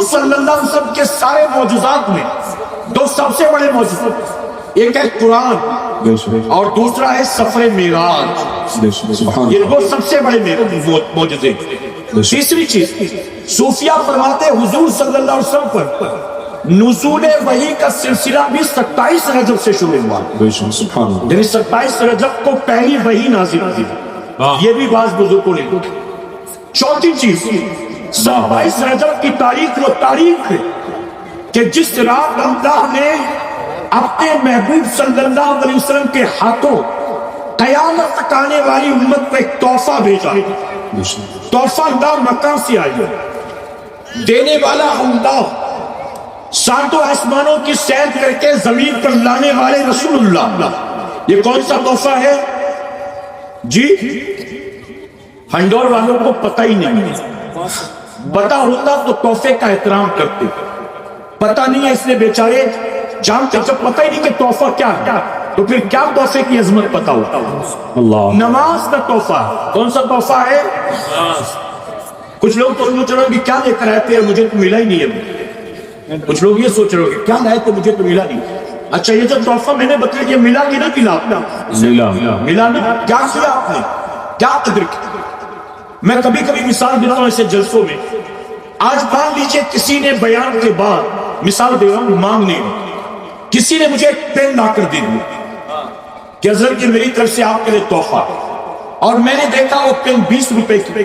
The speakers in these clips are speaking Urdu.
صلی اللہ علیہ وسلم کے سارے معجزات میں دو سب سے بڑے معجزات، ایک ہے قرآن اور دوسرا ہے سفر معراج، یہ دو سب سے بڑے معجزے۔ تیسری چیز، صوفیہ فرماتے ہیں حضور صلی اللہ علیہ وسلم پر نزول وحی کا سلسلہ بھی 27 رجب سے شروع ہوا، یعنی 27 رجب کو پہلی وحی نازل ہوئی، یہ بھی بعض بزرگوں نے۔ چوتھی چیز، 27 رجب کی تاریخ وہ تاریخ ہے کہ جس رات اللہ نے اپنے محبوب صلی اللہ علیہ وسلم کے ہاتھوں قیامت تک آنے والی امت کو ایک تحفہ بھیجا۔ تحفہ اللہ مکان سے آئی، دینے والا اللہ، ساتوں آسمانوں کی سیر کر کے زمین پر لانے والے رسول اللہ۔ یہ کون سا تحفہ ہے جی؟ ہنڈور والوں کو پتہ ہی نہیں ہے، پتہ ہوتا تو تحفے کا احترام کرتے، پتہ نہیں ہے اس لیے بیچارے جانتے، جب پتہ ہی نہیں کہ تحفہ کیا ہے تو پھر کیا تحفے کی عظمت پتہ ہوتا۔ نماز کا تحفہ، کون سا تحفہ ہے؟ کچھ لوگ تو سوچ رہے ہو کہ کیا لے کر آئے تھے مجھے تو ملا ہی نہیں ہے، کچھ لوگ یہ سوچ رہے ہو کہ کیا لائے تو مجھے تو ملا نہیں۔ اچھا یہ جو تحفہ میں نے بتایا یہ ملا کہ نہیں ملا؟ ملا نہیں، کیا کیا آپ نے، کیا قدر کی؟ میں کبھی کبھی مثال دیتا ہوں ایسے جلسوں میں، آج مان لیجئے کسی نے بیان کے بعد، مثال دے رہا ہوں مانگنے، کسی نے مجھے ایک پین لا کر دے دی کہ حضرت کی میری طرف سے آپ کے لیے تحفہ، اور میں نے دیکھا وہ پین 20 روپے کی،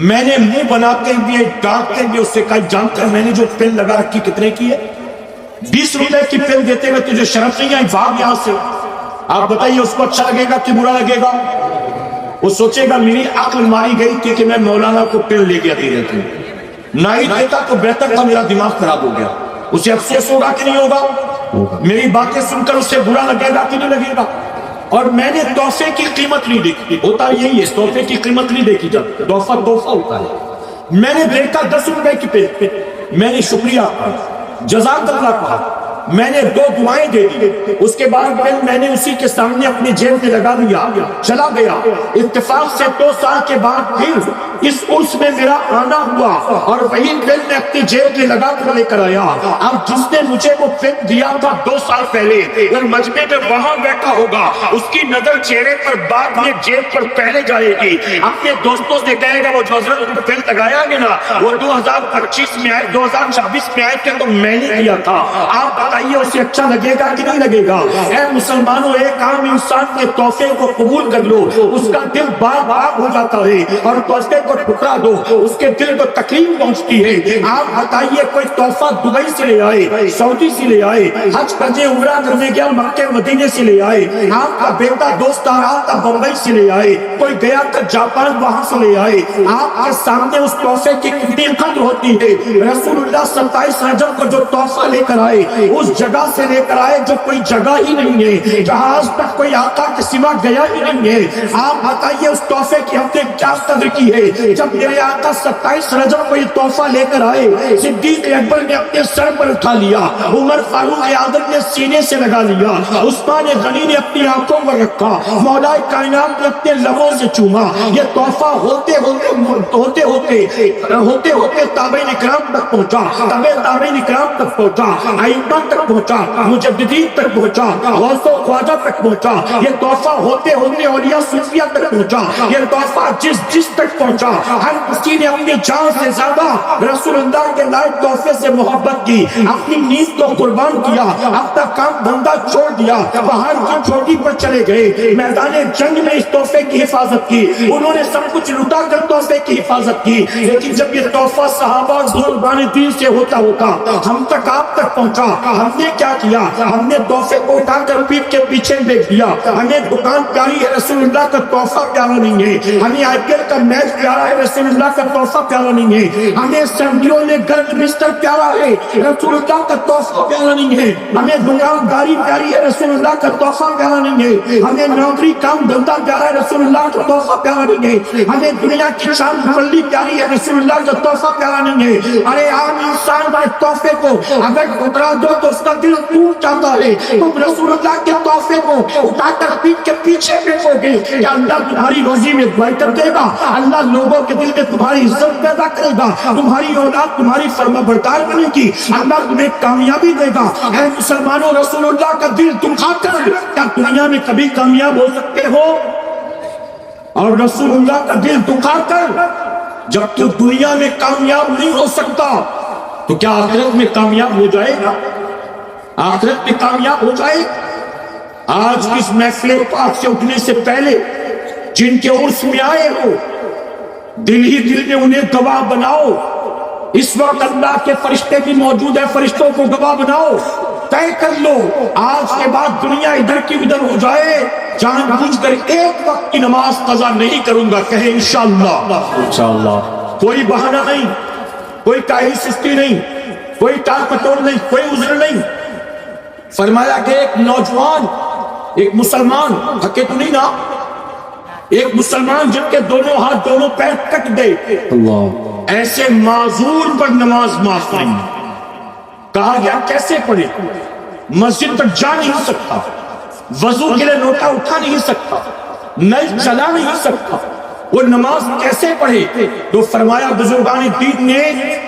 میں نے منہ بناتے ہوئے ڈانٹتے ہوئے اس سے کہا جان کر میں نے جو پین لگا رکھی کتنے کی ہے؟ 20 روپے کی پین دیتے ہوئے تجھے شرف نہیں آئی؟ بھاگ یہاں سے۔ آپ بتائیے اس کو اچھا لگے گا کہ برا لگے گا؟ وہ سوچے گا میری عقل ماری گئی تھی کہ میں مولانا کو پین لے گیا دے رہے تھے، نہ ہی دیتا تو بہتر تھا، میرا دماغ خراب ہو گیا۔ اسے افسوس ہوگا کہ نہیں ہوگا؟ میری باتیں سن کر اسے برا لگے گا کہ نہیں لگے گا؟ اور میں نے تحفے کی قیمت نہیں دیکھی، ہوتا یہی ہے، تحفے کی قیمت نہیں دیکھی جاتی، تحفہ تحفہ ہوتا ہے۔ میں نے دیکھا 10 روپے کی پین، میں نے شکریہ کہا، جزاک اللہ کہا، میں نے 2 دعائیں دے دی، اس کے بعد میں نے اسی کے سامنے اپنے جیب میں لگا دیا، چلا گیا۔ اتفاق سے 2 سال کے بعد پھر اس عرس میں میرا آنا ہوا اور وہی پین میں اپنی جیب میں لگا کر لے کر آیا۔ اب جس نے مجھے وہ پین دیا تھا 2 سال پہلے، اور مجمع میں وہاں بیٹھا ہوگا، اس کی نظر چہرے پر بعد میں جیب پر پہلے جائے گی، اپنے دوستوں سے کہے گا وہ جو حضرت کو پین لگایا گیا نا وہ 2025 میں آئے، 2026 میں آئے تھے تو میں نے دیا تھا۔ آپ بتائیے اسے اچھا لگے گا کہ نہیں لگے گا؟ اے مسلمانوں، ایک عام انسان کے تحفے کو قبول کر لو، اس کا دل باغ باغ ہو جاتا ہے، اور تحفے کو ٹھکرا دو اس کے دل کو تکلیف پہنچتی ہے۔ آپ بتائیے کوئی تحفہ دبئی سے لے آئے، سعودی سے لے آئے، حج کرنے عمرہ کرنے گیا مکہ مدینے سے لے آئے، آپ کا بیٹا دوست آ رہا تھا بمبئی سے لے آئے، کوئی گیا تھا جاپان وہاں سے لے آئے، آپ کے سامنے اس تحفے کی کتنی قدر ہوتی ہے۔ رسول اللہ 27 رجب کو جو تحفہ لے کر آئے اس جگہ سے لے کر آئے جو کوئی جگہ ہی نہیں ہے، جہاں آج تک کوئی آقا کے سوا گیا ہی نہیں ہے۔ آپ بتائیے اس تحفے کی ہم نے کیا قدر کی ہے؟ جب میرے آقا 27 رجب کو یہ تحفہ لے کر آئے، صدیق اکبر نے اپنے سر پر اٹھا لیا، عمر فاروق اعظم نے سینے سے لگا لیا، عثمان غنی نے اپنی آنکھوں پر رکھا، مولا کائنات نے اپنے لبوں سے چوما۔ یہ تحفہ ہوتے ہوتے تابعین کرام تک پہنچا، تابعین کرام تک پہنچا، ائمہ تک پہنچا، مجددین تک پہنچا، غوث و خواجہ تک پہنچا۔ یہ تحفہ ہوتے اولیاء صوفیہ تک پہنچا۔ یہ تحفہ جس تک پہنچا، ہر کسی نے اپنی جان سے زیادہ رسول اللہ کے لائق تحفے سے محبت کی، اپنی نیند کو قربان کیا، اپنا کام دھندا چھوڑ دیا، باہر کی چوٹی پر چلے گئے، میدان جنگ میں اس تحفے کی حفاظت کی، انہوں نے سب کچھ لٹا کر تحفے کی حفاظت کی۔ لیکن جب یہ تحفہ صحابہ قربان دین سے ہوتا ہم تک آپ تک پہنچا، ہم نے کیا کیا؟ ہم نے تحفے کو اٹھا کر پیٹ کے پیچھے دیکھ دیا۔ ہمیں دکان پیاری ہے، رسول اللہ کا تحفہ پیارا نہیں ہے۔ ہمیں IPL کا میچ پیارا ہے، رسول اللہ کا تحفہ پیارا نہیں ہے۔ ہمیں سردیوں میں گرم بستر پیارا ہے، رسول اللہ کا تحفہ پیارا نہیں ہے۔ ہمیں دکانداری پیاری ہے، رسول اللہ کا تحفہ پیارا نہیں ہے۔ ہمیں نوکری کام دھندا پیارا ہے، رسول اللہ کا تحفہ پیارا نہیں ہے۔ ہمیں دنیا کی چاند پلی پیاری ہے، رسول اللہ کا تحفہ پیارا نہیں ہے۔ ارے عام انسان بھائی تحفے کو اگر اترا دو تو اس کا دل ٹوٹ جاتا ہے، تم رسول اللہ کے تحفے کو اٹھا کر پیٹ کے پیچھے پھینکو گے کہ اللہ تمہاری روزی میں برکت دے گا، اللہ لوگوں کے دل میں تمہاری عزت پیدا کرے گا، تمہاری اولاد تمہاری فرما بردار بنے گی، اللہ تمہیں کامیابی دے گا۔ اے مسلمانوں، رسول اللہ کا دل دکھا کر کیا دنیا میں کبھی کامیاب ہو سکتے ہو؟ اور رسول اللہ کا دل دکھا کر جب تو دنیا میں کامیاب نہیں ہو سکتا تو کیا آخرت میں کامیاب ہو جائے گا؟ آخرت میں کامیاب ہو جائے گا؟ آج اس محفل پاک سے اٹھنے سے پہلے جن کے عرس میں آئے ہو، دل ہی دل میں انہیں گواہ بناؤ۔ اس وقت اللہ کے فرشتے بھی موجود ہیں، فرشتوں کو گواہ بناؤ، طے کر لو آج کے بعد دنیا ادھر کی ادھر ہو جائے، جان بوجھ کر ایک وقت کی نماز قضا نہیں کروں گا، کہے انشاءاللہ۔ انشاءاللہ۔ کوئی بہانہ نہیں، کوئی کاہلی سستی نہیں، کوئی ٹال پٹول نہیں، کوئی عذر نہیں۔ فرمایا کہ ایک نوجوان، ایک مسلمان، حقیقت نہیں نا، ایک مسلمان جن کے دونوں ہاتھ دونوں پیر کٹ گئے، ایسے معذور پر نماز معاف نہیں۔ کہا گیا کیسے پڑھے؟ مسجد تک جا نہیں سکتا، وضو کے لیے لوٹا اٹھا نہیں سکتا، نل چلا نہیں سکتا، وہ نماز کیسے پڑھے؟ تو فرمایا بزرگان دین نے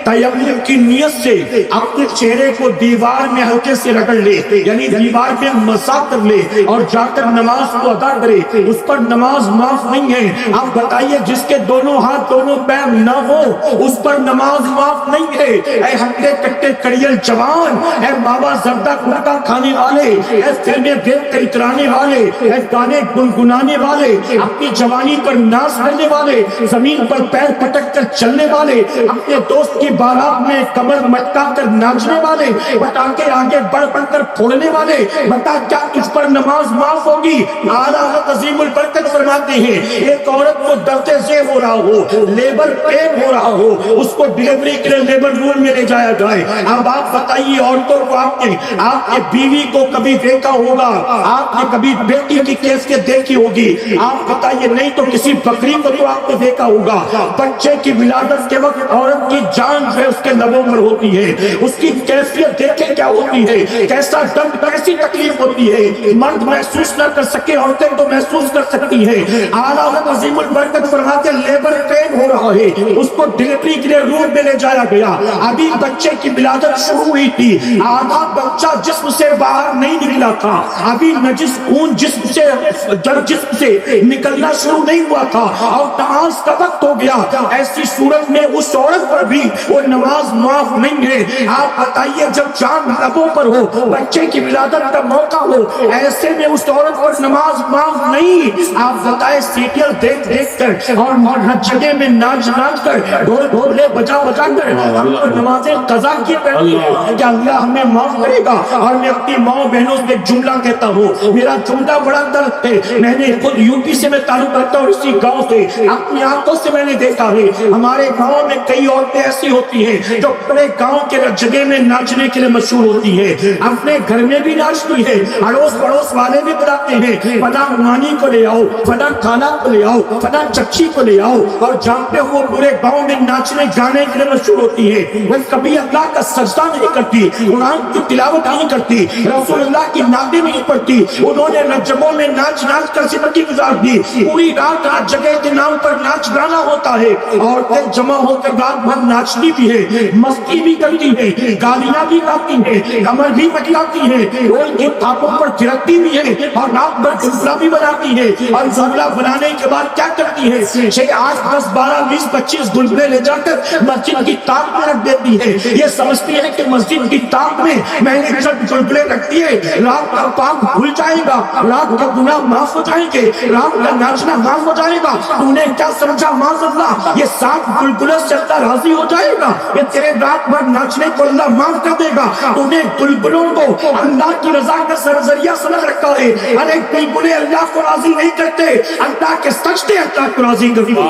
تیمم کی نیت سے اپنے چہرے کو دیوار میں ہلکے سے رگڑ لے، یعنی دیوار میں مسح کر لے اور جا کر نماز کو ادا کرے، اس پر نماز معاف نہیں ہے۔ آپ بتائیے جس کے دونوں ہاتھ دونوں پیر نہ ہو اس پر نماز معاف نہیں ہے۔ اے ہٹے کٹے کڑیل جوان، اے بابا زردہ گٹکا کھانے والے، اے فلمیں دیکھ کر اترانے والے، اے گانے گنگنانے والے، اپنی جوانی پر ناز کرنے والے، زمین پر پیر پٹک کر چلنے والے، اپنے دوست کی بارات میں کمر مٹکا کر ناچنے والے، بتا کے آگے بڑھ بڑھ کر پھوڑنے والے، بتا کیا اس پر نماز معاف ہوگی؟ اعلیٰ حضرت عظیم البرکت فرماتے ہیں ایک عورت کو درد ذیل ہو رہا ہو، لیبر پین ہو رہا ہو، اس کو ڈیلیوری کے لیے لیبر روم میں لے جایا جائے۔ اب آپ بتائیے عورتوں کو، آپ کے بیوی کو کبھی دیکھا ہوگا، آپ نے کبھی بیٹی کی کیفیت دیکھی ہوگی، آپ بتائیے نہیں تو کسی بکری کو تو آپ نے دیکھا ہوگا۔ بچے کی ولادت کے وقت عورت کی جان جو ہے اس کے لبوں پر ہوتی ہے، اس کی کیفیت دیکھیں کیا ہوتی ہے، کیسا درد، کیسی تکلیف ہوتی ہے، مرد محسوس نہ کر سکے عورتیں تو محسوس کر سکتی ہیں۔ اعلیٰ حضرت عظیم البرکت فرماتے لیبر پین ہو رہا ہے، اس کو ڈلیوری کے لیے روم میں لے جایا گیا، ابھی بچے کی ولادت شروع ہوئی تھی، آدھا بچہ جسم سے باہر نہیں نکلا تھا، ابھی نجس خون جسم سے نکلنا شروع نہیں ہوا تھا اور نماز کا وقت ہو گیا۔ ایسی صورت میں اس عورت پر بھی وہ نماز معاف نہیں ہے۔ آپ بتائیے جب جان لبوں پر ہو، بچے کی ولادت کا موقع ہو، ایسے میں اس عورت پر نماز معاف نہیں۔ آپ بتائیں سیریل دیکھ دیکھ کر اور ہر جگہ میں ناچ ناچ کر، ڈھول ڈھولے بجا بجا کر ہم پر نمازیں قضا کی پڑتی ہے، کیا اللہ ہمیں معاف کرے گا؟ اور میں اپنی ماں بہنوں سے ایک جملہ کہتا ہوں، میرا جملہ بڑا درد ہے، میں نے خود یوپی سے میں تعلق رکھتا ہوں، اسی گاؤں سے اپنی آنکھوں سے میں نے دیکھا ہے۔ ہمارے گاؤں میں کئی عورتیں ایسی ہوتی ہیں جو پورے گاؤں کے جگہ میں ناچنے کے لیے مشہور ہوتی ہے، اپنے گھر میں بھی ناچتی ہے، اڑوس پڑوس والے بھی بتاتے ہیں فلاں نانی کو لے آؤ، فلاں خالہ کو لے آؤ، فلاں چچی کو لے آؤ، اور جانتے ہو پورے گاؤں میں ناچنے گانے کے لیے مشہور ہوتی ہے۔ وہ کبھی اللہ کا سجدہ نہیں کرتی، قرآن کی تلاوت نہیں کرتی، رسول اللہ کی نعتیں نہیں پڑھتی، انہوں نے رجبوں میں ناچ ناچ کر زندگی گزار دی، پوری رات ہر جگہ کے نام پر ناچ گانا ہوتا ہے، عورتیں جمع ہو کر رات بھر ناچتی بھی ہے، مستی بھی کرتی ہے، گالیاں بھی گاتی ہیں، کمر بھی مٹلاتی ہیں، ڈھول کے تھاپوں پر تھرکتی بھی ہے اور رات بھر جملہ بھی بناتی ہے، اور جملہ بنانے کے بعد کیا کرتی ہے؟ 6 8 10 12 20 25 گلگلے لے جا کر مسجد کی تاق میں رکھ دیتی ہے، یہ سمجھتی ہے کہ مسجد کی تاق میں میں نے جب گلگلے رکھ دیے رات کا پاک بھول جائے گا، رات کا گناہ معاف ہو جائیں گے، رات کا ناچنا معاف ہو جائے گا۔ تو نے کیا سمجھا معاذ اللہ یہ 7 گلگلوں سے اللہ راضی ہو جائے گا، یہ تیرے رات بھر ناچنے کو اللہ معاف کر دے گا؟ تو نے گلگلوں کو اللہ کی رضا کا ذریعہ سمجھ رکھا ہے، ارے گلگلے اللہ کو راضی نہیں کرتے، اللہ کے سجدے اللہ کو راضی کرتے ہیں۔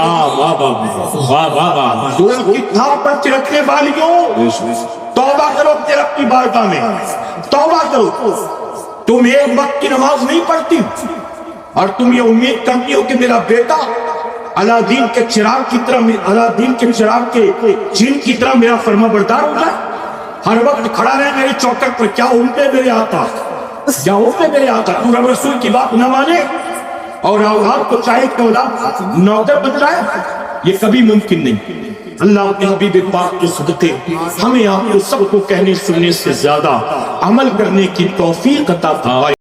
ڈھول کی تھاپ پر تھرکنے والیوں توبہ کرو تیرے اپنی بارگاہ میں، توبہ کرو۔ تم ایک وقت کی نماز نہیں پڑھتی اور تم یہ امید کرتی ہو کہ میرا بیٹا علادین کے چراغ کی طرح، علادین کے چراغ کے جن کی طرح میرا فرما بردار ہو جائے۔ ہر وقت کھڑا رہے میری چوکٹ پر، کیا الٹے میرے آقا، کیا الٹے میرے آقا تو رب رسول کی بات نہ مانے اور آپ کو چاہے کہ اولاد نوکر بن جائے، یہ کبھی ممکن نہیں۔ اللہ کے حبیب پاک کے صدقے ہمیں آپ کو سب کو کہنے سننے سے زیادہ عمل کرنے کی توفیق عطا فرمائے۔